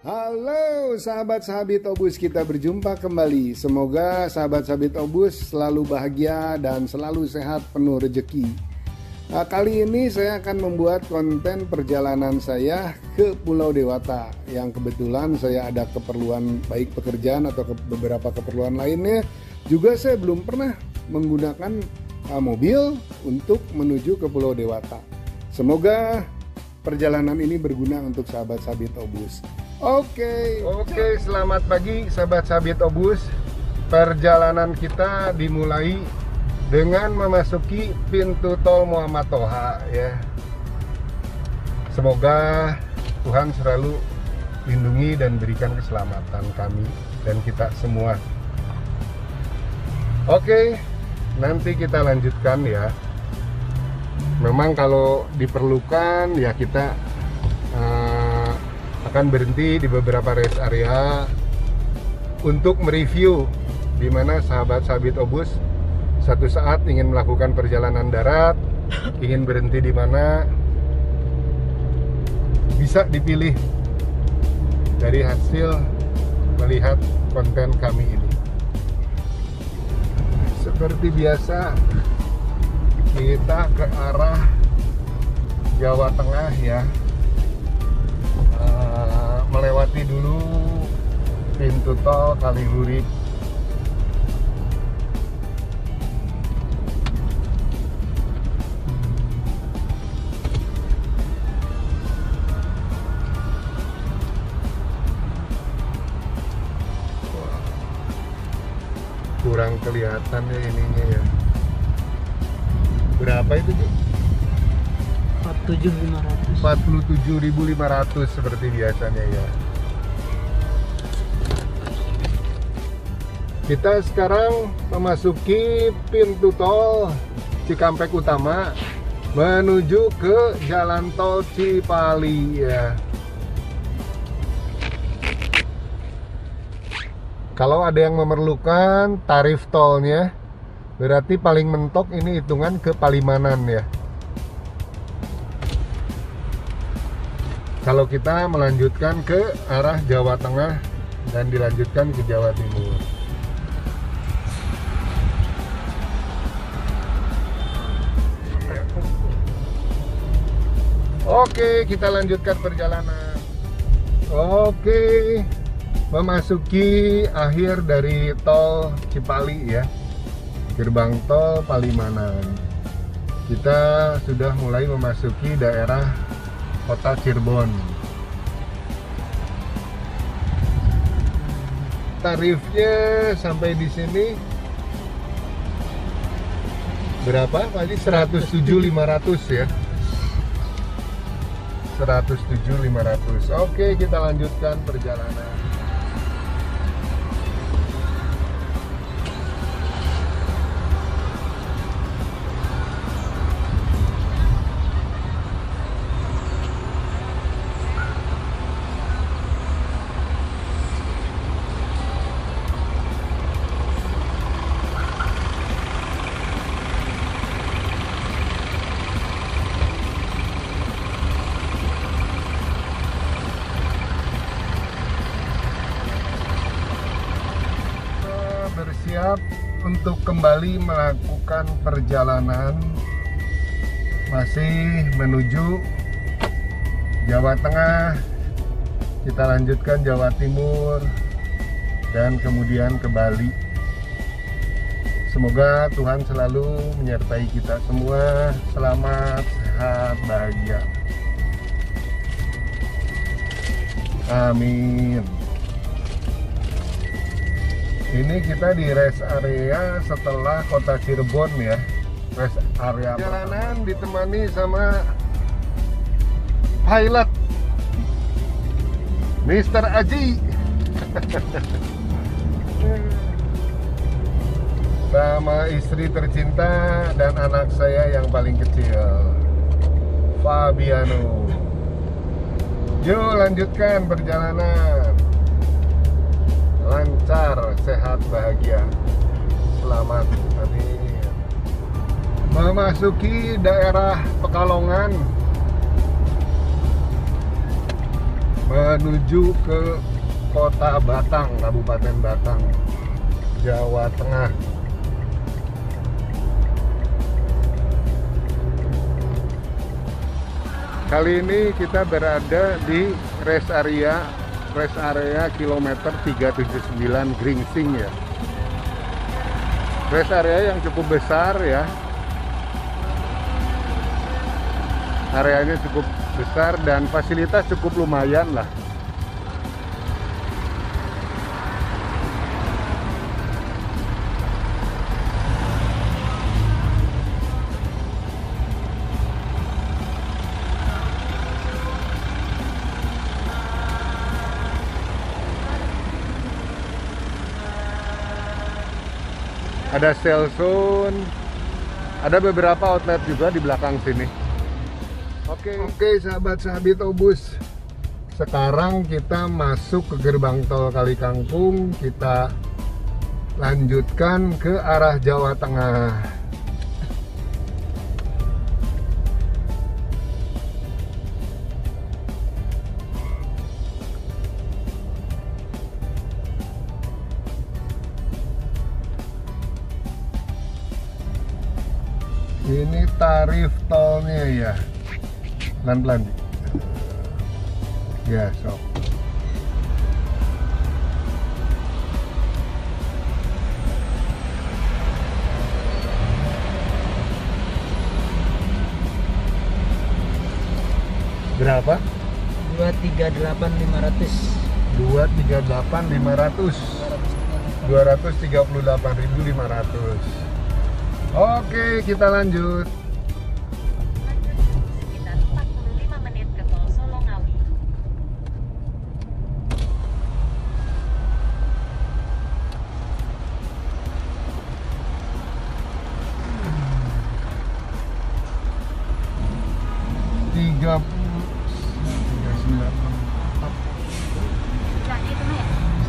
Halo sahabat-sahabat Obus, kita berjumpa kembali. Semoga sahabat-sahabat Obus selalu bahagia dan selalu sehat, penuh rezeki. Nah, kali ini saya akan membuat konten perjalanan saya ke Pulau Dewata, yang kebetulan saya ada keperluan baik pekerjaan atau beberapa keperluan lainnya. Juga saya belum pernah menggunakan mobil untuk menuju ke Pulau Dewata. Semoga perjalanan ini berguna untuk sahabat-sahabat Obus. Oke, selamat pagi sahabat-sahabat Obus. Perjalanan kita dimulai dengan memasuki pintu tol Muhammad Toha ya. Semoga Tuhan selalu lindungi dan berikan keselamatan kami dan kita semua. Oke, nanti kita lanjutkan ya. Memang kalau diperlukan ya kita akan berhenti di beberapa rest area untuk mereview di mana sahabat-sahabat Obus satu saat ingin melakukan perjalanan darat, ingin berhenti di mana, bisa dipilih dari hasil melihat konten kami ini. Seperti biasa kita ke arah Jawa Tengah ya, melewati dulu pintu tol Kalihurip. Kurang kelihatan ya ininya ya. Berapa itu Ji? 47.500 seperti biasanya ya. Kita sekarang memasuki pintu tol Cikampek Utama menuju ke jalan tol Cipali ya. Kalau ada yang memerlukan tarif tolnya, berarti paling mentok ini hitungan ke Palimanan ya. Kalau kita melanjutkan ke arah Jawa Tengah dan dilanjutkan ke Jawa Timur. Oke, kita lanjutkan perjalanan. Oke, memasuki akhir dari tol Cipali ya, gerbang tol Palimanan. Kita sudah mulai memasuki daerah kota Cirebon. Tarifnya sampai di sini berapa? Tadi 107.500 ya. 107.500. Oke, kita lanjutkan perjalanan. Bersiap untuk kembali melakukan perjalanan masih menuju Jawa Tengah. Kita lanjutkan Jawa Timur dan kemudian ke Bali. Semoga Tuhan selalu menyertai kita semua. Selamat, sehat, bahagia. Amin. Ini kita di rest area setelah kota Cirebon ya. Rest area perjalanan ditemani sama pilot Mr. Aji sama istri tercinta dan anak saya yang paling kecil, Fabiano. Yuk lanjutkan perjalanan. Lancar, sehat, bahagia, selamat. Amin. Memasuki daerah Pekalongan. menuju ke Kota Batang, Kabupaten Batang, Jawa Tengah. Kali ini kita berada di rest area kilometer 379 Gringsing ya. Rest area yang cukup besar ya. Areanya cukup besar dan fasilitas cukup lumayan lah. Ada Selsun, ada beberapa outlet juga di belakang sini. Oke, sahabat-sahabat Obus. Sekarang kita masuk ke gerbang tol Kali Kangkung. Kita lanjutkan ke arah Jawa Tengah. Ini tarif tolnya ya. Pelan-pelan. Ya, sok. Berapa? 238.500. 238.500. 238.500. Oke, kita lanjut. Sekitar 45 menit ke Tol Solo Ngawi.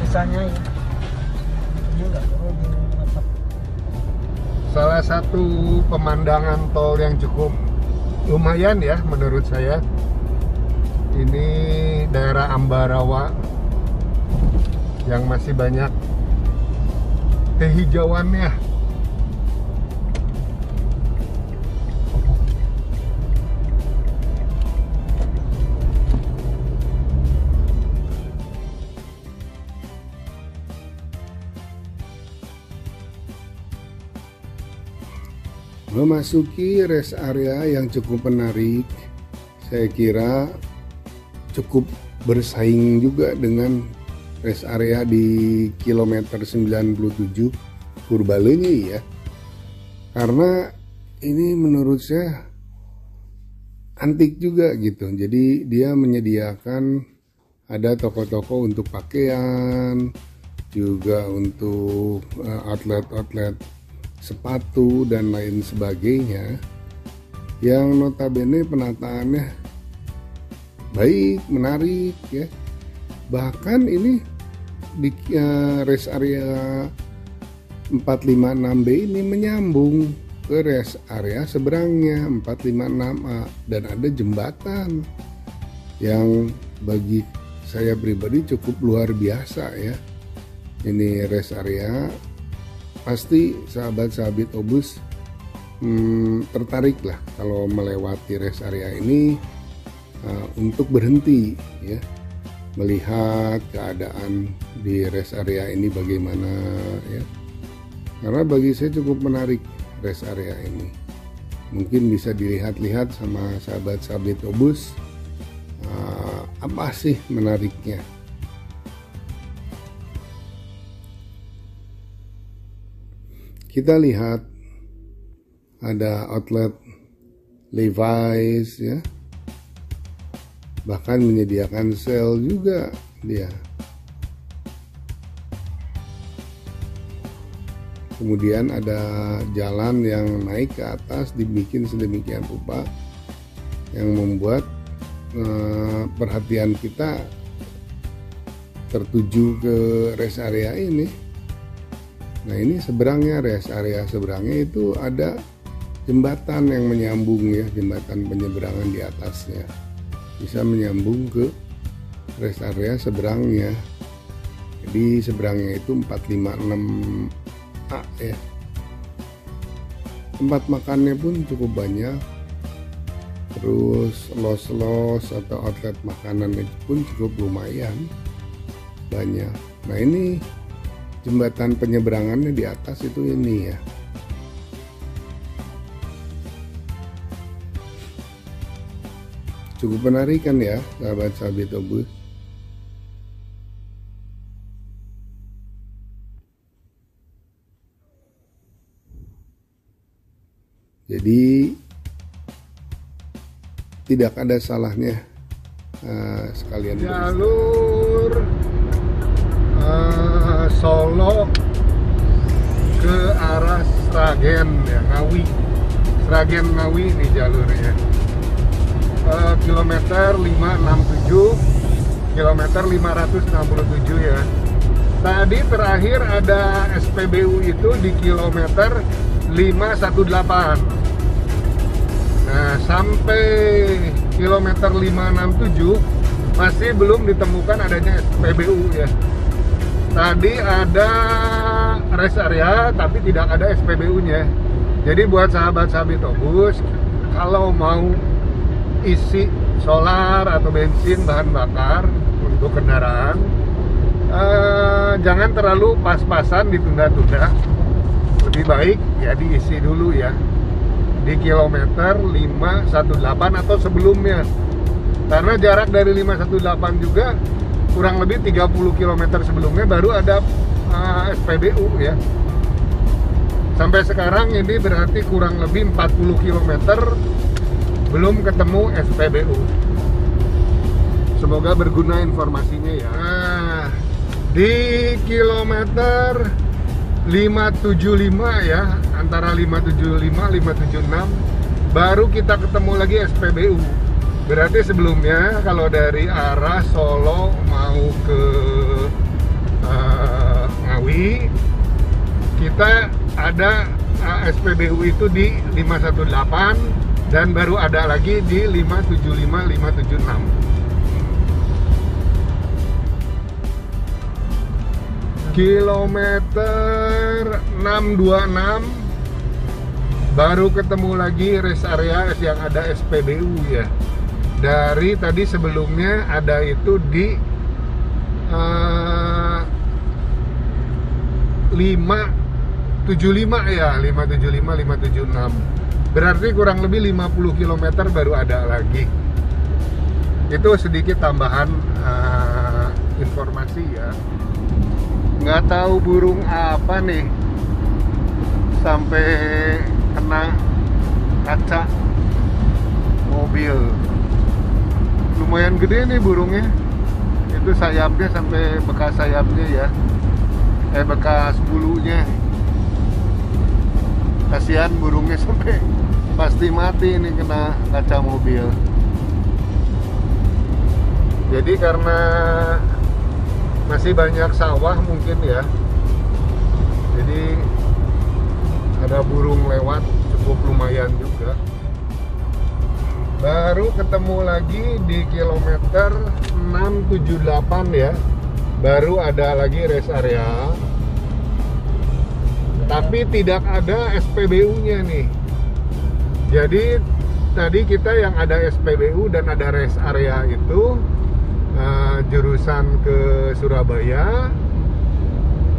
Sisanya ya. Ini enggak perlu di WhatsApp. Salah satu pemandangan tol yang cukup lumayan ya menurut saya. Ini daerah Ambarawa yang masih banyak kehijauannya. Memasuki rest area yang cukup menarik, saya kira cukup bersaing juga dengan rest area di kilometer 97 Purbalenyi ya. Karena ini menurut saya antik juga gitu. Jadi dia menyediakan ada toko-toko untuk pakaian, juga untuk outlet-outlet sepatu dan lain sebagainya, yang notabene penataannya baik, menarik ya. Bahkan ini di rest area 456B ini menyambung ke rest area seberangnya 456A, dan ada jembatan yang bagi saya pribadi cukup luar biasa ya. Ini rest area. Pasti sahabat-sahabat Obus tertarik lah kalau melewati rest area ini untuk berhenti ya, melihat keadaan di rest area ini bagaimana ya. Karena bagi saya cukup menarik rest area ini. Mungkin bisa dilihat-lihat sama sahabat-sahabat Obus apa sih menariknya. Kita lihat ada outlet Levi's ya, bahkan menyediakan sale juga dia. Kemudian ada jalan yang naik ke atas dibikin sedemikian rupa yang membuat perhatian kita tertuju ke rest area ini. Nah ini seberangnya, rest area seberangnya itu ada jembatan yang menyambung ya, jembatan penyeberangan di atasnya bisa menyambung ke rest area seberangnya. Jadi seberangnya itu 456A ya. Tempat makannya pun cukup banyak. Terus los-los atau outlet makanan itu pun cukup lumayan banyak. Nah ini jembatan penyeberangannya di atas itu ini ya. Cukup menarik kan ya sahabat-sahabat Obus. Jadi tidak ada salahnya sekalian jalur Solo ke arah Sragen ya, Ngawi. Sragen Ngawi ini jalurnya. Kilometer 567, kilometer 567 ya. Tadi terakhir ada SPBU itu di kilometer 518. Nah, sampai kilometer 567 masih belum ditemukan adanya SPBU ya. Tadi ada rest area tapi tidak ada SPBU-nya. Jadi buat sahabat-sahabat Obus, kalau mau isi solar atau bensin bahan bakar untuk kendaraan, jangan terlalu pas-pasan ditunda-tunda. Lebih baik ya diisi dulu ya di kilometer 518 atau sebelumnya, karena jarak dari 518 juga kurang lebih 30 km sebelumnya baru ada SPBU ya. Sampai sekarang ini berarti kurang lebih 40 km belum ketemu SPBU. Semoga berguna informasinya ya. Nah, di kilometer 575 ya, antara 575 576 baru kita ketemu lagi SPBU. Berarti sebelumnya kalau dari arah Solo mau ke Ngawi, kita ada SPBU itu di 518 dan baru ada lagi di 575 576. Kilometer 626 baru ketemu lagi rest area yang ada SPBU ya. Dari tadi sebelumnya ada itu di 575 ya, 575 576. Berarti kurang lebih 50 km baru ada lagi. Itu sedikit tambahan informasi ya. Nggak tahu burung apa nih sampai kena kaca mobil. Lumayan gede nih burungnya. Itu sayapnya sampai bekas sayapnya ya. Bekas bulunya. Kasihan burungnya sampai pasti mati ini kena kaca mobil. Jadi karena masih banyak sawah mungkin ya, jadi ada burung lewat cukup lumayan juga. Baru ketemu lagi di kilometer 678 ya, baru ada lagi rest area, tapi tidak ada SPBU-nya nih. Jadi tadi kita yang ada SPBU dan ada rest area itu jurusan ke Surabaya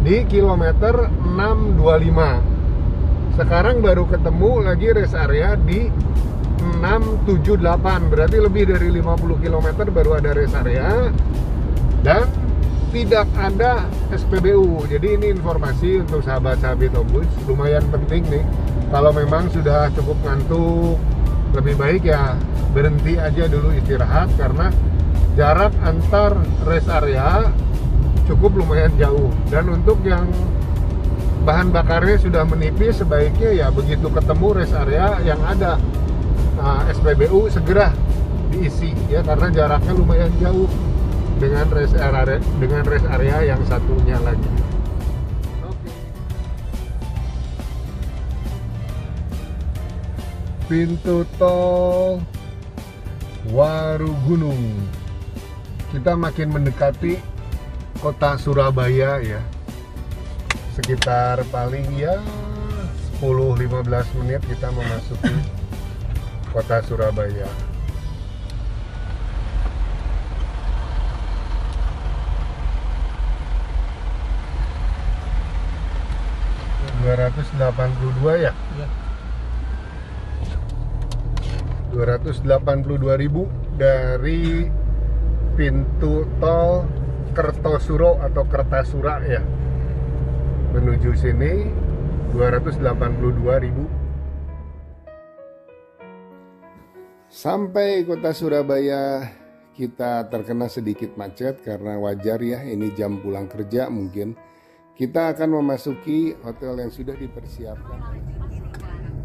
di kilometer 625. Sekarang baru ketemu lagi rest area di 678, berarti lebih dari 50 km baru ada rest area dan tidak ada SPBU. Jadi ini informasi untuk sahabat-sahabat Obus, lumayan penting nih. Kalau memang sudah cukup ngantuk, lebih baik ya berhenti aja dulu istirahat, karena jarak antar rest area cukup lumayan jauh. Dan untuk yang bahan bakarnya sudah menipis, sebaiknya ya begitu ketemu rest area yang ada SPBU segera diisi ya, karena jaraknya lumayan jauh dengan rest area yang satunya lagi. Oke. Pintu tol Warugunung. kita makin mendekati kota Surabaya ya. Sekitar paling ya 10-15 menit kita memasuki kota Surabaya. Rp282 ya? Iya. 282.000 dari pintu tol Kertosuro atau Kertasura ya. Menuju sini 282.000. Sampai kota Surabaya kita terkena sedikit macet karena wajar ya, ini jam pulang kerja mungkin. Kita akan memasuki hotel yang sudah dipersiapkan.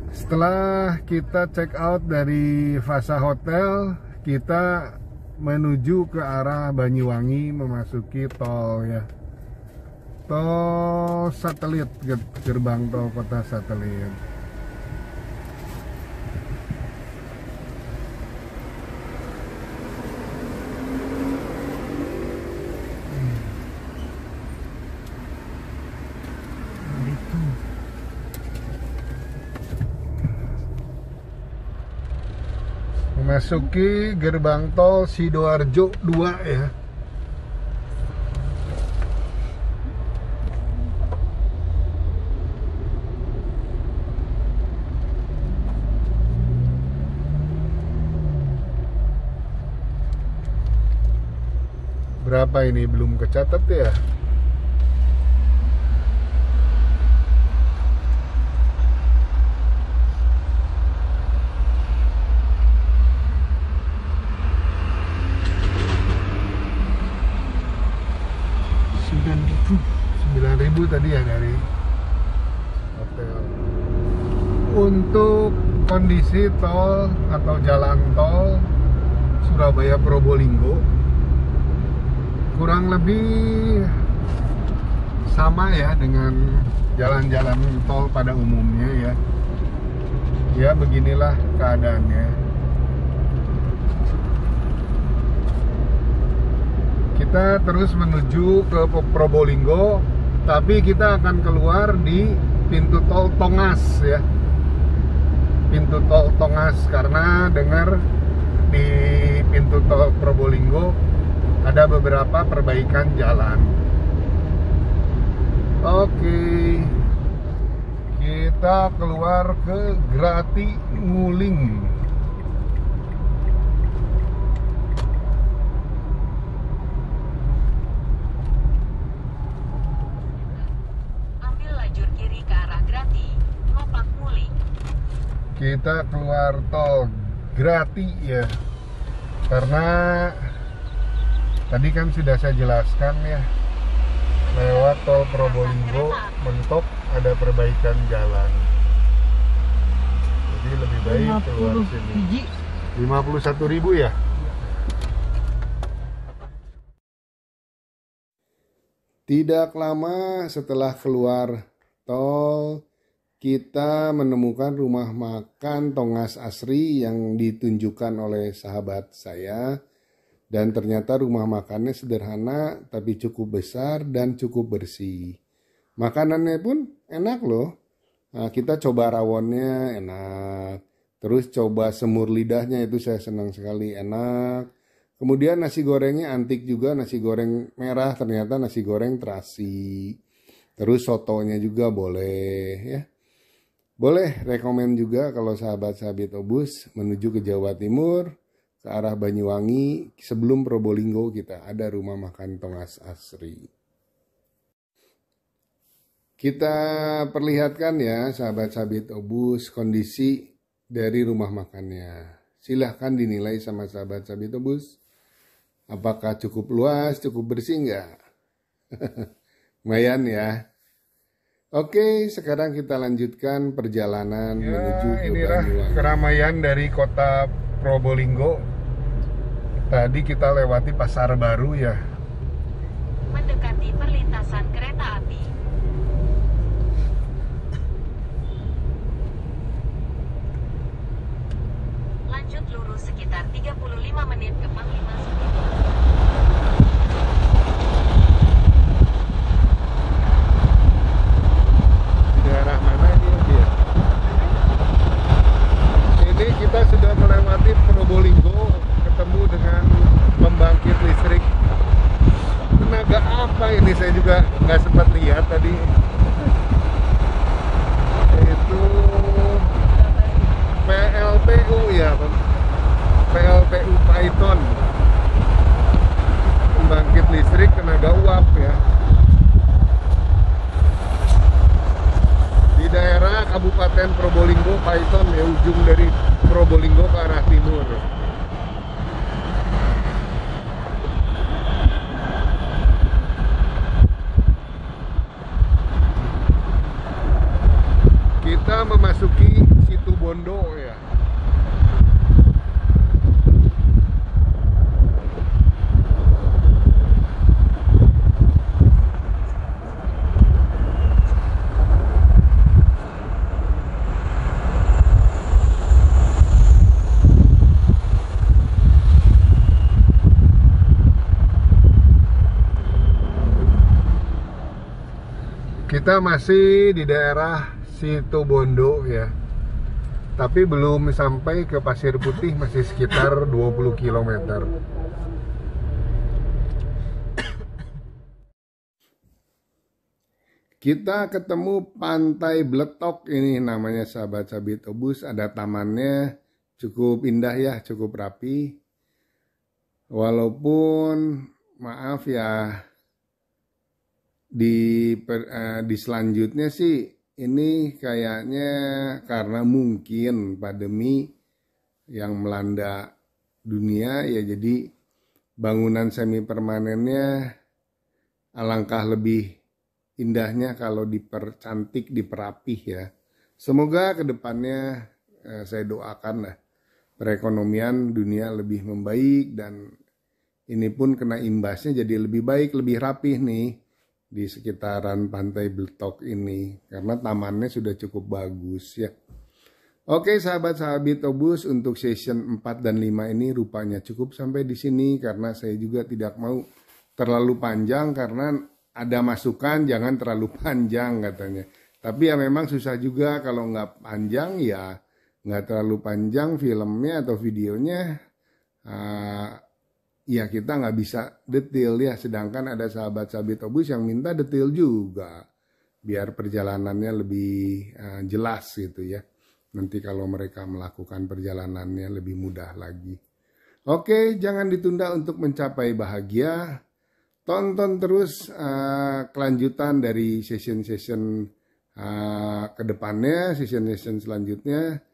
Setelah kita check out dari Fasa Hotel, kita menuju ke arah Banyuwangi memasuki tol ya. Tol Satelit, gerbang tol kota Satelit. Memasuki gerbang tol Sidoarjo 2 ya. Berapa ini belum kecatat ya? Rp9.000 tadi ya dari hotel. Untuk kondisi tol atau jalan tol Surabaya Probolinggo kurang lebih sama ya dengan jalan-jalan tol pada umumnya ya. Ya beginilah keadaannya. Kita terus menuju ke Probolinggo, tapi kita akan keluar di pintu tol Tongas ya. Pintu tol Tongas karena dengar di pintu tol Probolinggo ada beberapa perbaikan jalan. Oke. Kita keluar ke Grati Nguling. Kita keluar tol Grati ya, karena tadi kan sudah saya jelaskan ya, lewat tol Probolinggo mentok ada perbaikan jalan, jadi lebih baik keluar sini. 51.000 ya. Tidak lama setelah keluar tol, kita menemukan rumah makan Tongas Asri yang ditunjukkan oleh sahabat saya. Dan ternyata rumah makannya sederhana tapi cukup besar dan cukup bersih. Makanannya pun enak loh. Nah, kita coba rawonnya enak. Terus coba semur lidahnya, itu saya senang sekali, enak. Kemudian nasi gorengnya antik juga, nasi goreng merah, ternyata nasi goreng terasi. Terus sotonya juga boleh ya. Boleh rekomen juga kalau sahabat-sahabat Obus menuju ke Jawa Timur, ke arah Banyuwangi, sebelum Probolinggo kita ada rumah makan Tongas Asri. Kita perlihatkan ya sahabat-sahabat Obus kondisi dari rumah makannya. Silahkan dinilai sama sahabat-sahabat Obus. Apakah cukup luas, cukup bersih nggak? Lumayan ya. Oke, sekarang kita lanjutkan perjalanan menuju ke Banyuwangi. Keramaian dari kota Probolinggo. Tadi kita lewati Pasar Baru ya. Mendekati perlintasan kereta api. Lanjut lurus sekitar 35 menit ke Panglima Sudirman. apa ini, saya juga nggak sempat lihat tadi. Itu PLTU ya, PLTU Python, pembangkit listrik tenaga uap ya, di daerah Kabupaten Probolinggo. Python ya, ujung dari Probolinggo ke arah timur. Kita memasuki Situbondo ya. Kita masih di daerah Situbondo ya, tapi belum sampai ke Pasir Putih, masih sekitar 20 km. Kita ketemu Pantai Bletok ini namanya, sahabat Sabit Obus. Ada tamannya, cukup indah ya, cukup rapi. Walaupun maaf ya, di selanjutnya sih ini kayaknya karena mungkin pandemi yang melanda dunia ya, jadi bangunan semi permanennya alangkah lebih indahnya kalau dipercantik, diperapih ya. Semoga kedepannya saya doakan lah perekonomian dunia lebih membaik, dan ini pun kena imbasnya jadi lebih baik, lebih rapih nih di sekitaran Pantai Bletok ini, karena tamannya sudah cukup bagus ya. Oke sahabat-sahabat Obus, untuk session 4 dan 5 ini rupanya cukup sampai di sini, karena saya juga tidak mau terlalu panjang, karena ada masukan jangan terlalu panjang katanya. Tapi ya memang susah juga kalau nggak panjang ya, nggak terlalu panjang filmnya atau videonya. Ya kita nggak bisa detail ya, sedangkan ada sahabat-sahabat Obus yang minta detail juga, biar perjalanannya lebih jelas gitu ya. Nanti kalau mereka melakukan perjalanannya lebih mudah lagi. Oke, jangan ditunda untuk mencapai bahagia. Tonton terus kelanjutan dari session-session kedepannya, session-session selanjutnya.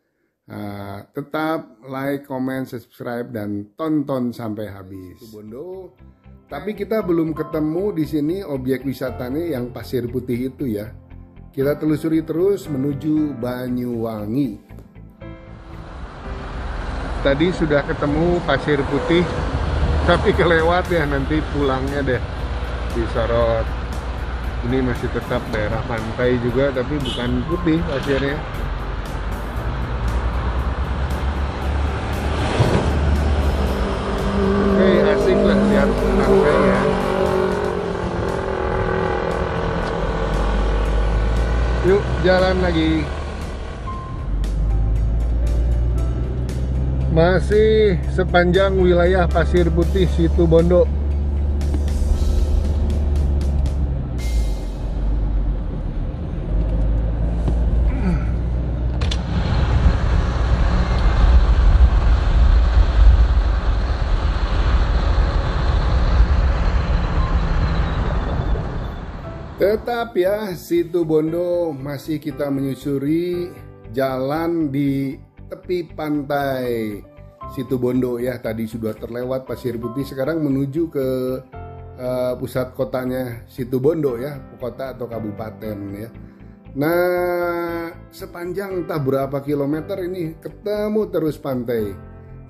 Tetap like, comment, subscribe, dan tonton sampai habis. Bondo. Tapi kita belum ketemu di sini objek wisatanya yang Pasir Putih itu ya. Kita telusuri terus menuju Banyuwangi. Tadi sudah ketemu Pasir Putih, tapi kelewat ya, nanti pulangnya deh disorot. Ini masih tetap daerah pantai juga, tapi bukan putih pasirnya. Asik lah lihat pantai ya. Yuk jalan lagi. Masih sepanjang wilayah Pasir Putih Situbondo. Tetap ya, Situbondo masih kita menyusuri jalan di tepi pantai Situbondo ya. Tadi sudah terlewat Pasir Putih, sekarang menuju ke pusat kotanya Situbondo ya, kota atau kabupaten ya. Nah, sepanjang entah berapa kilometer ini ketemu terus pantai.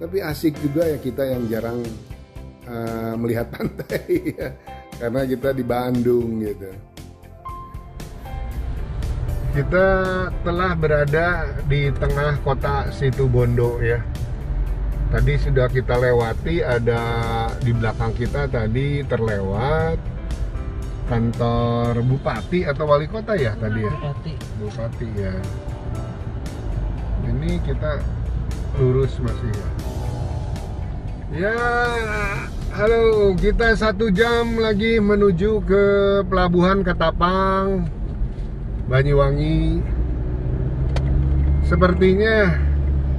Tapi asik juga ya kita yang jarang melihat pantai ya, karena kita di Bandung gitu. Kita telah berada di tengah kota Situbondo ya. Tadi sudah kita lewati, ada di belakang kita tadi terlewat kantor bupati atau wali kota ya tadi ya. Bupati ya. Ini kita lurus masih ya. Ya Halo, kita 1 jam lagi menuju ke Pelabuhan Ketapang, Banyuwangi. Sepertinya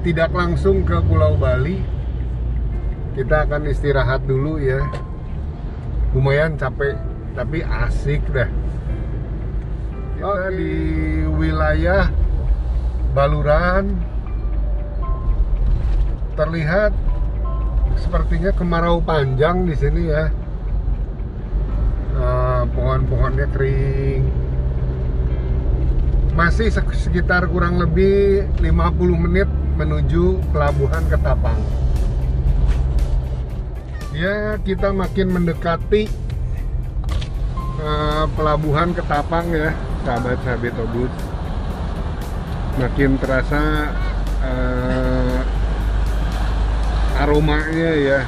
tidak langsung ke Pulau Bali. Kita akan istirahat dulu ya. Lumayan capek, tapi asik dah. Kita di wilayah Baluran. Terlihat sepertinya kemarau panjang di sini ya. Pohon-pohonnya kering. Masih sekitar kurang lebih 50 menit menuju Pelabuhan Ketapang. Ya, kita makin mendekati Pelabuhan Ketapang ya, sahabat-sahabat Obus. Makin terasa aromanya ya.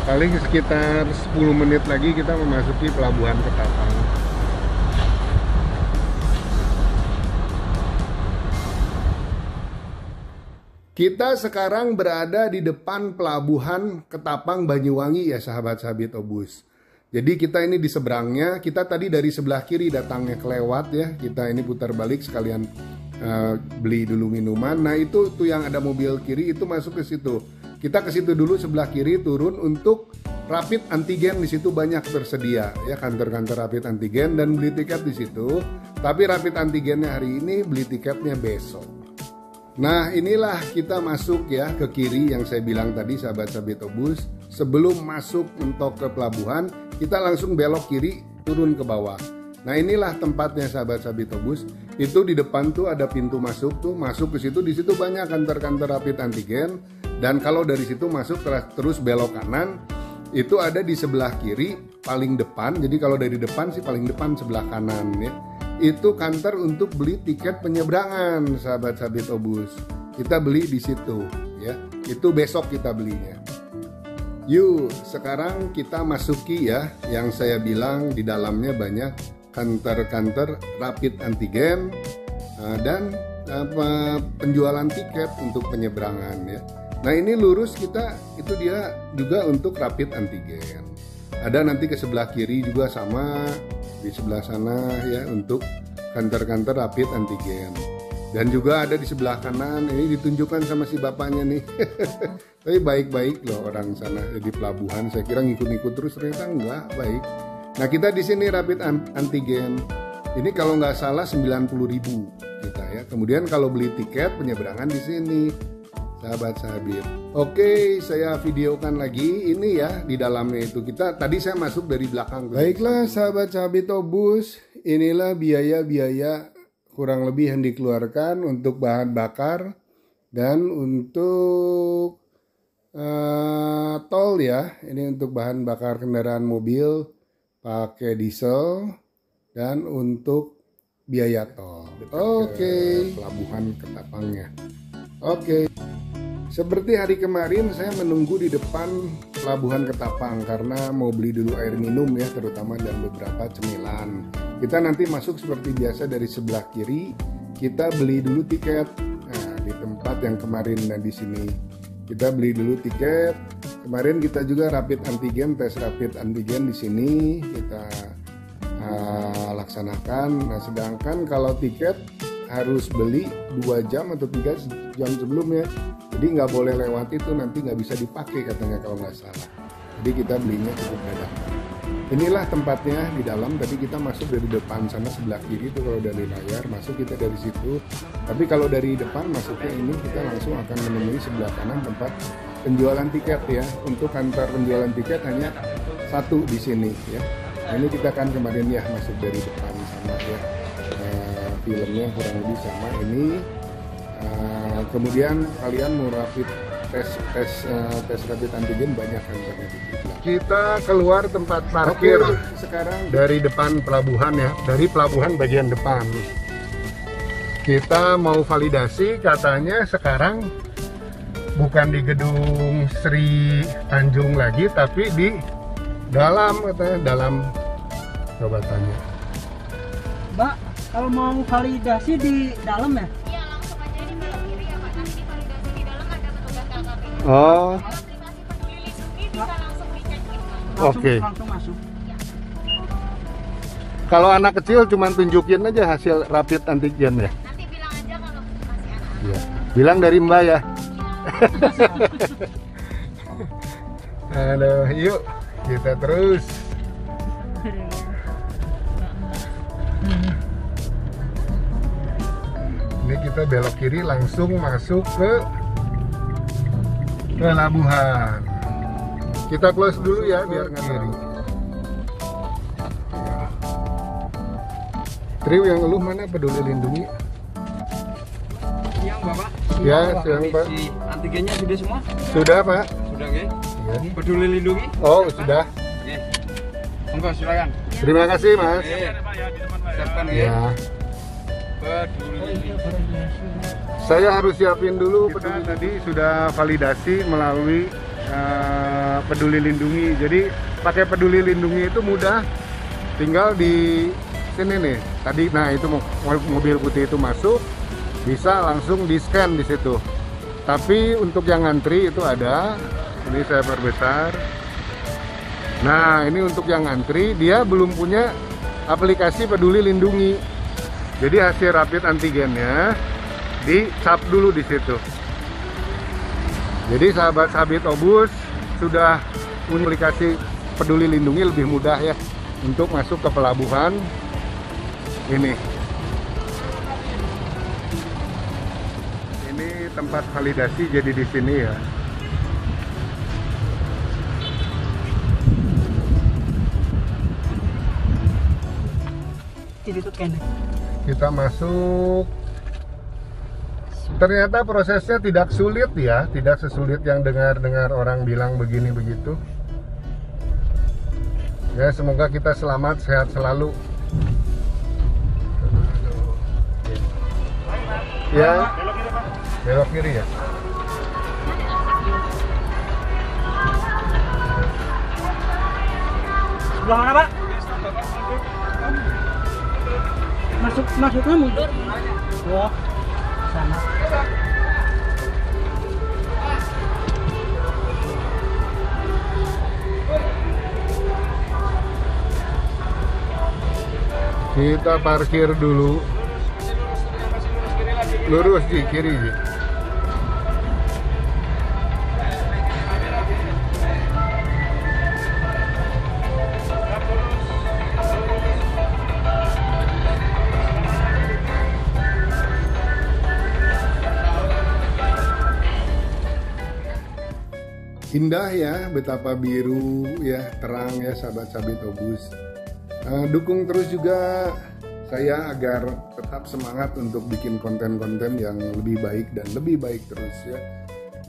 Paling sekitar 10 menit lagi kita memasuki Pelabuhan Ketapang. Kita sekarang berada di depan Pelabuhan Ketapang Banyuwangi ya sahabat-sahabat Obus. Jadi kita ini di seberangnya, kita tadi dari sebelah kiri datangnya kelewat ya. Kita ini putar balik sekalian beli dulu minuman. Nah itu tuh yang ada mobil kiri itu masuk ke situ. Kita ke situ dulu sebelah kiri turun untuk rapid antigen, di situ banyak tersedia ya kantor-kantor rapid antigen dan beli tiket di situ. Tapi rapid antigennya hari ini, beli tiketnya besok. Nah inilah kita masuk ya ke kiri yang saya bilang tadi sahabat-sahabat Obus. Sebelum masuk mentok ke pelabuhan, kita langsung belok kiri turun ke bawah. Nah inilah tempatnya sahabat-sahabat Obus. Itu di depan tuh ada pintu masuk tuh, masuk ke situ, di situ banyak kantor-kantor rapid antigen. Dan kalau dari situ masuk terus belok kanan, itu ada di sebelah kiri paling depan. Jadi kalau dari depan sih paling depan sebelah kanan ya. Itu kantor untuk beli tiket penyeberangan sahabat-sahabat Obus. Kita beli di situ ya. Itu besok kita belinya. Yuk, sekarang kita masuki ya, yang saya bilang di dalamnya banyak kantor-kantor rapid antigen dan penjualan tiket untuk penyeberangan ya. Nah ini lurus kita, itu dia juga untuk rapid antigen. Ada nanti ke sebelah kiri juga sama, di sebelah sana ya untuk kantor-kantor rapid antigen. Dan juga ada di sebelah kanan, ini ditunjukkan sama si bapaknya nih. Tapi baik-baik loh orang sana di pelabuhan. Saya kira ngikut-ngikut terus, ternyata enggak, baik. Nah kita di sini rapid antigen. Ini kalau nggak salah 90.000 kita ya. Kemudian kalau beli tiket penyeberangan di sini, sahabat-sahabat. Oke, saya videokan lagi ini ya di dalamnya itu. Tadi saya masuk dari belakang. Baiklah sahabat-sahabat Obus, inilah biaya-biaya kurang lebih yang dikeluarkan untuk bahan bakar dan untuk tol ya. Ini untuk bahan bakar kendaraan mobil pakai diesel dan untuk biaya tol. Oke, Pelabuhan Ketapangnya. Oke. Seperti hari kemarin saya menunggu di depan Pelabuhan Ketapang karena mau beli dulu air minum ya, terutama dan beberapa cemilan. Kita nanti masuk seperti biasa dari sebelah kiri, kita beli dulu tiket. Nah, di tempat yang kemarin di sini kita beli dulu tiket. Kemarin kita juga rapid antigen, tes rapid antigen di sini kita laksanakan. Nah, sedangkan kalau tiket harus beli 2 jam atau 3 jam sebelumnya. Jadi nggak boleh lewat itu, nanti nggak bisa dipakai katanya kalau nggak salah. Jadi kita belinya cukup dadakan. Inilah tempatnya di dalam. Tadi kita masuk dari depan sana sebelah kiri itu kalau dari layar masuk kita dari situ. Tapi kalau dari depan masuknya ini kita langsung akan menemui sebelah kanan tempat penjualan tiket ya. Untuk kantor penjualan tiket hanya satu di sini ya. Nah, ini kita kan kemarin ya masuk dari depan sama ya. Filmnya kurang lebih sama ini. Kemudian kalian mau rapid tes rapid antigen banyak kan di kita keluar tempat parkir. Sekarang dari depan pelabuhan ya, dari pelabuhan bagian depan kita mau validasi, katanya sekarang bukan di gedung Sri Tanjung lagi tapi di dalam, katanya dalam. Coba tanya Mbak, kalau mau validasi di dalam ya? Iya, langsung Oh, aplikasi Peduli Lindungi bisa langsung dicek itu. oke. Langsung masuk. Kalau anak kecil cuma tunjukin aja hasil rapid antigen ya. Nanti bilang aja kalau masih anak. Iya. Bilang dari Mbak ya. Aduh, yuk kita terus. Ini kita belok kiri langsung masuk ke pelabuhan. Kita close dulu ya biar nggak kiri. Triw yang lu mana Peduli Lindungi? Siang Bapak. Ya, siang, Pak. Si antigennya sudah semua? Sudah Pak? Sudah nggih. Ya. Peduli Lindungi? Oh sudah. Oke. Monggo silakan. Terima kasih Mas. Siapkan nggih. Ya. Peduli. Saya harus siapin dulu peduli tadi sudah validasi melalui Peduli Lindungi. Jadi pakai Peduli Lindungi itu mudah. Tinggal di sini nih. Tadi nah itu mobil putih itu masuk bisa langsung di-scan di situ. Tapi untuk yang ngantri itu ada. Ini saya perbesar. Nah, ini untuk yang ngantri dia belum punya aplikasi Peduli Lindungi. Jadi hasil rapid antigennya dicap dulu di situ. Jadi sahabat-sahabat Obus sudah punya aplikasi Peduli Lindungi lebih mudah ya untuk masuk ke pelabuhan ini. Ini tempat validasi jadi di sini ya. Kita masuk. Ternyata prosesnya tidak sulit ya, tidak sesulit yang dengar orang bilang begini begitu. Ya, semoga kita selamat, sehat selalu. Ya, belok kiri ya. Sebelah mana, Pak? Masuknya mundur. Oh, sana. Kita parkir dulu. Lurus di kiri. Ji. Indah ya, betapa biru ya, terang ya sahabat-sahabat Obus. Dukung terus juga saya agar tetap semangat untuk bikin konten-konten yang lebih baik dan lebih baik terus ya.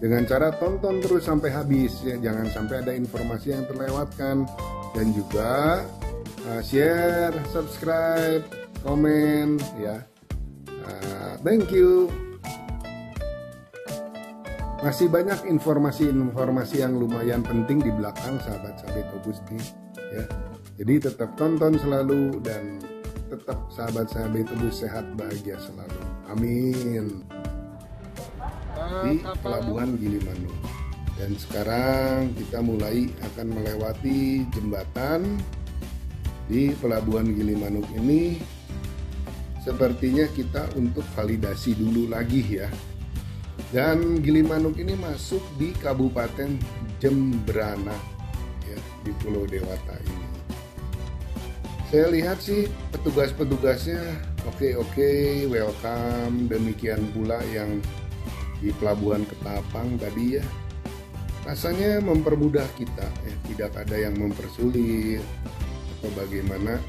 Dengan cara tonton terus sampai habis ya, jangan sampai ada informasi yang terlewatkan. Dan juga share, subscribe, komen ya. Thank you. Masih banyak informasi-informasi yang lumayan penting di belakang sahabat-sahabat Obus nih ya. Jadi tetap tonton selalu dan tetap sahabat-sahabat Obus sehat bahagia selalu. Amin. Di Pelabuhan Gilimanuk. Dan sekarang kita mulai akan melewati jembatan di Pelabuhan Gilimanuk ini. Sepertinya kita untuk validasi dulu lagi ya. Dan Gilimanuk ini masuk di Kabupaten Jembrana ya, di Pulau Dewata ini. Saya lihat sih petugas-petugasnya oke, welcome. Demikian pula yang di Pelabuhan Ketapang tadi ya. Rasanya mempermudah kita ya, tidak ada yang mempersulit atau bagaimana.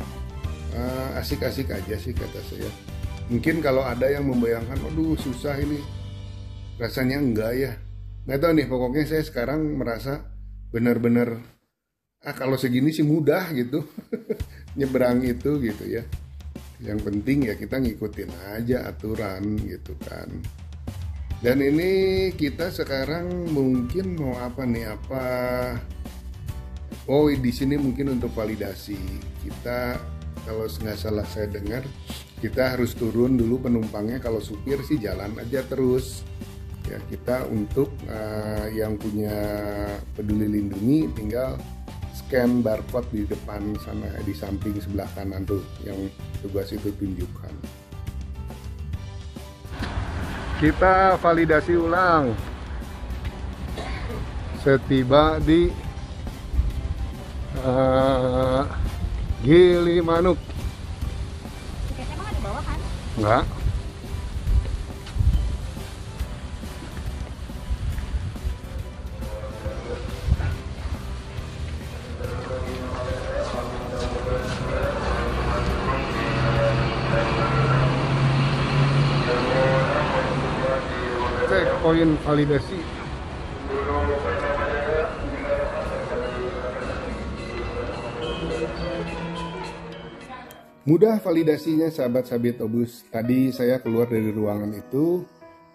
Asik-asik aja sih kata saya. Mungkin kalau ada yang membayangkan, aduh susah ini. Rasanya enggak ya. Nggak tahu nih, pokoknya saya sekarang merasa benar-benar kalau segini sih mudah gitu. Nyebrang itu gitu ya. Yang penting ya kita ngikutin aja aturan gitu kan. Dan ini kita sekarang mungkin mau apa nih, oh di sini mungkin untuk validasi. Kita kalau nggak salah saya dengar, kita harus turun dulu penumpangnya. Kalau supir sih jalan aja terus. ya. Kita untuk yang punya Peduli Lindungi tinggal scan barcode di depan sana, di samping sebelah kanan tuh yang tugas itu tunjukkan. Kita validasi ulang setiba di Gilimanuk. Tiketnya emang ada bawah kan? Enggak. Cek poin validasi. Mudah validasinya sahabat Sabit Obus. Tadi saya keluar dari ruangan itu,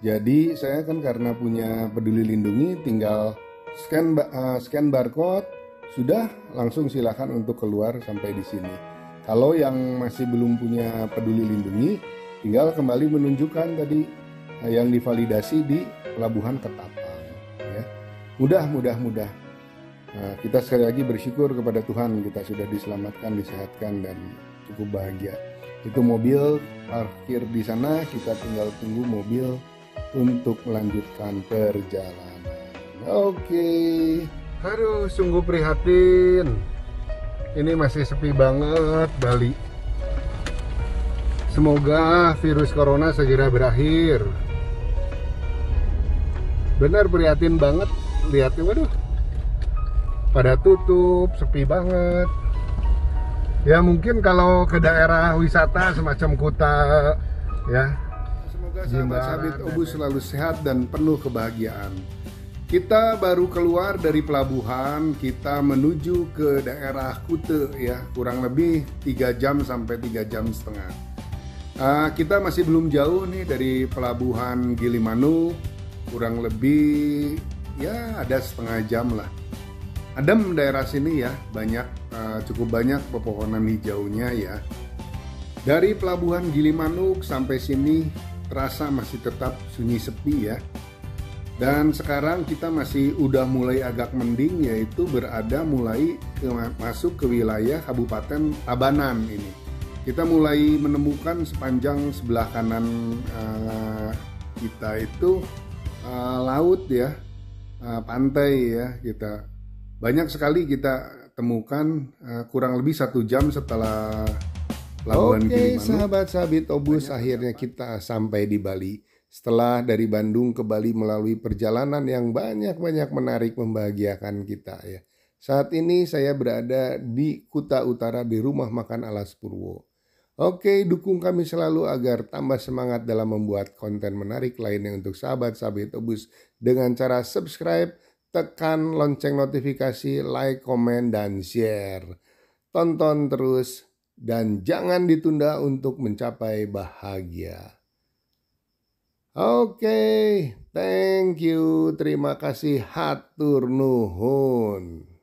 jadi saya kan karena punya Peduli Lindungi tinggal scan barcode, sudah langsung silakan untuk keluar sampai di sini. Kalau yang masih belum punya Peduli Lindungi, tinggal kembali menunjukkan tadi yang divalidasi di Pelabuhan Ketapang. Ya. Mudah. Nah, kita sekali lagi bersyukur kepada Tuhan, kita sudah diselamatkan, disehatkan, dan cukup bahagia. Itu mobil parkir di sana, kita tinggal tunggu mobil untuk melanjutkan perjalanan. Oke. Aduh, sungguh prihatin. Ini masih sepi banget Bali. Semoga virus corona segera berakhir. Benar prihatin banget lihatnya, waduh. Pada tutup, sepi banget. Ya mungkin kalau ke daerah wisata semacam Kuta ya. Semoga sahabat Sabit Obus selalu sehat dan penuh kebahagiaan. Kita baru keluar dari pelabuhan, kita menuju ke daerah Kute ya, kurang lebih 3 jam sampai 3 jam setengah. Kita masih belum jauh nih dari pelabuhan Gilimanuk, kurang lebih ya ada setengah jam lah. Adem daerah sini ya, cukup banyak pepohonan hijaunya ya. Dari pelabuhan Gilimanuk sampai sini terasa masih tetap sunyi sepi ya. Dan sekarang kita udah mulai agak mending, yaitu masuk ke wilayah Kabupaten Tabanan ini. Kita mulai menemukan sepanjang sebelah kanan kita itu laut ya, pantai ya kita. Banyak sekali kita temukan kurang lebih 1 jam setelah pelabuhan Gilimanuk. Oke sahabat Sabit Obus, akhirnya kita sampai di Bali. Setelah dari Bandung ke Bali melalui perjalanan yang banyak menarik, membahagiakan kita ya. Saat ini saya berada di Kuta Utara di Rumah Makan Alas Purwo. Oke, dukung kami selalu agar tambah semangat dalam membuat konten menarik lainnya untuk sahabat Sabit Obus dengan cara subscribe, tekan lonceng notifikasi, like, komen, dan share. Tonton terus dan jangan ditunda untuk mencapai bahagia. Oke, thank you, terima kasih, hatur nuhun.